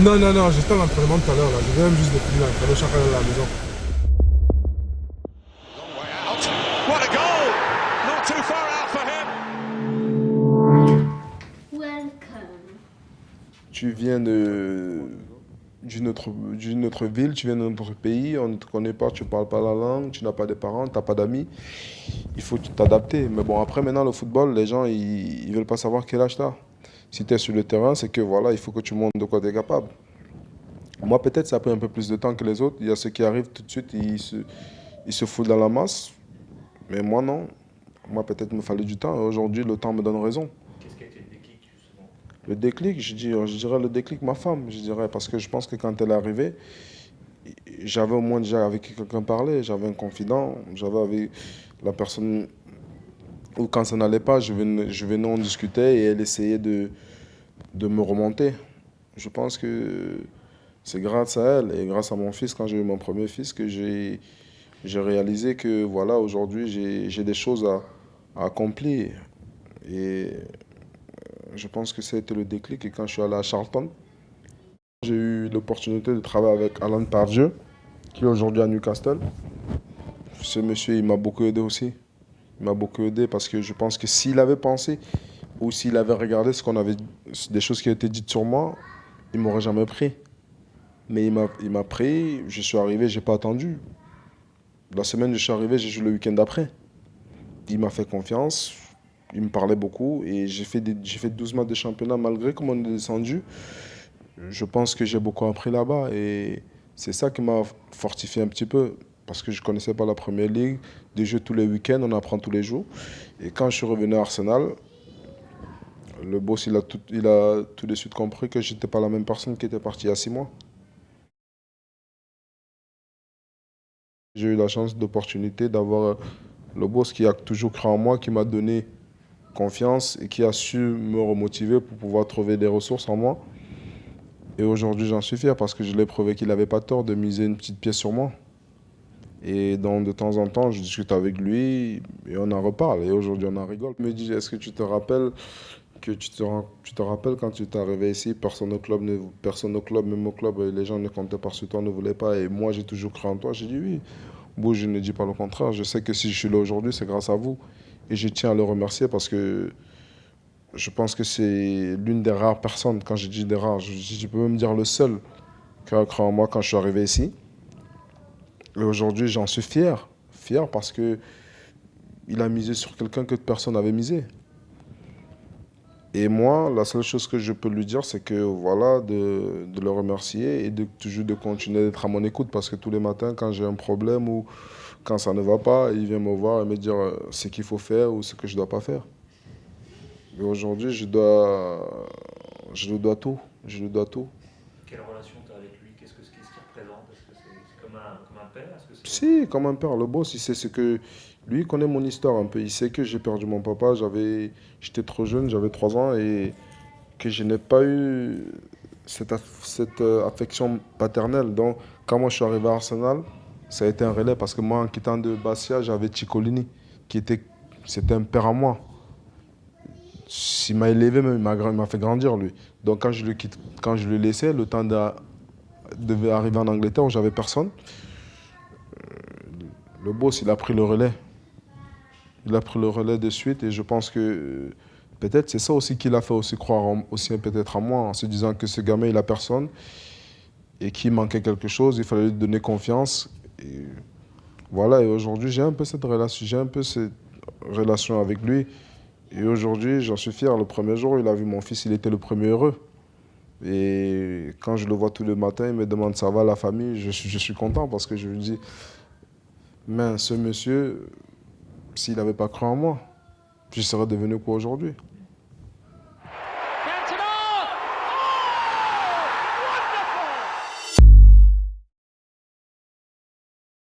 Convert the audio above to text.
Non, non, non, j'étais à l'entraînement tout à l'heure là. Je viens juste de finir l'entraînement, chacun à la maison. What a goal! Not too far out for him. Welcome. Tu viens d'une autre ville, tu viens d'un autre pays, on ne te connaît pas, tu ne parles pas la langue, tu n'as pas de parents, tu n'as pas d'amis. Il faut t'adapter. Mais bon, après, maintenant, le football, les gens, ils ne veulent pas savoir quel âge tu as. Si tu es sur le terrain, c'est que voilà, il faut que tu montres de quoi tu es capable. Moi, peut-être, ça a pris un peu plus de temps que les autres. Il y a ceux qui arrivent tout de suite, ils se foutent dans la masse. Mais moi, non. Moi, peut-être, il me fallait du temps. Et aujourd'hui, le temps me donne raison. Qu'est-ce qui a été le déclic, justement? Le déclic, je dirais le déclic, ma femme, je dirais, parce que je pense que quand elle est arrivée, j'avais au moins déjà avec qui quelqu'un parler, j'avais un confident, j'avais avec la personne où quand ça n'allait pas, je venais, on discutait et elle essayait de me remonter. Je pense que c'est grâce à elle et grâce à mon fils, quand j'ai eu mon premier fils, que j'ai réalisé que voilà, aujourd'hui, j'ai des choses à accomplir. Et je pense que ça a été le déclic. Et quand je suis allé à Charlton, j'ai eu l'opportunité de travailler avec Alan Pardieu, qui est aujourd'hui à Newcastle. Ce monsieur, il m'a beaucoup aidé aussi. Il m'a beaucoup aidé parce que je pense que s'il avait pensé ou s'il avait regardé des choses qui étaient dites sur moi, il m'aurait jamais pris. Mais il m'a pris, je suis arrivé, j'ai pas attendu. La semaine où je suis arrivé, j'ai joué le week-end d'après. Il m'a fait confiance, il me parlait beaucoup et j'ai fait 12 matchs de championnat malgré comment on est descendu. Je pense que j'ai beaucoup appris là-bas et c'est ça qui m'a fortifié un petit peu parce que je ne connaissais pas la première ligue, des jeux tous les week-ends, on apprend tous les jours. Et quand je suis revenu à Arsenal, le boss il a tout de suite compris que je n'étais pas la même personne qui était partie il y a 6 mois. J'ai eu la chance d'opportunité d'avoir le boss qui a toujours cru en moi, qui m'a donné confiance et qui a su me remotiver pour pouvoir trouver des ressources en moi. Et aujourd'hui, j'en suis fier parce que je l'ai prouvé qu'il n'avait pas tort de miser une petite pièce sur moi. Et donc, de temps en temps, je discute avec lui et on en reparle. Et aujourd'hui, on en rigole. Il me dit, est-ce que tu te rappelles tu te rappelles quand tu t'es arrivé ici, personne au club, même au club, les gens ne comptaient pas sur toi, ne voulaient pas. Et moi, j'ai toujours cru en toi. J'ai dit oui. Bon, je ne dis pas le contraire. Je sais que si je suis là aujourd'hui, c'est grâce à vous. Et je tiens à le remercier parce que je pense que c'est l'une des rares personnes, quand je dis des rares, je peux même dire le seul qui a cru en moi quand je suis arrivé ici. Et aujourd'hui, j'en suis fier. Fier parce que il a misé sur quelqu'un que personne n'avait misé. Et moi, la seule chose que je peux lui dire, c'est que voilà, de le remercier et de toujours de continuer d'être à mon écoute parce que tous les matins, quand j'ai un problème ou quand ça ne va pas, il vient me voir et me dire ce qu'il faut faire ou ce que je ne dois pas faire. Et aujourd'hui, je lui dois tout. Je lui dois tout. Quelle relation tu as avec lui? Qu'est-ce qu'il représente? Est-ce que c'est comme un père? Est-ce que c'est... Si, comme un père, le boss, il sait ce que... Lui, il connaît mon histoire un peu. Il sait que j'ai perdu mon papa. J'étais trop jeune, j'avais 3 ans et que je n'ai pas eu cette affection paternelle. Donc, quand moi je suis arrivé à Arsenal, ça a été un relais parce que moi, en quittant de Bastia, j'avais Ciccolini, c'était un père à moi. Il m'a élevé, même, il m'a fait grandir, lui. Donc, quand je le laissais, le temps de arriver en Angleterre où j'avais personne, le boss, il a pris le relais. Il a pris le relais de suite et je pense que peut-être c'est ça aussi qui l'a fait aussi croire aussi peut-être en moi, en se disant que ce gamin, il a personne et qu'il manquait quelque chose, il fallait lui donner confiance. Et voilà, et aujourd'hui, j'ai un peu cette relation avec lui. Et aujourd'hui, j'en suis fier. Le premier jour, il a vu mon fils, il était le premier heureux. Et quand je le vois tous les matins, il me demande ça va la famille, je suis content parce que je lui dis, mais ce monsieur, s'il n'avait pas cru en moi, je serais devenu quoi aujourd'hui?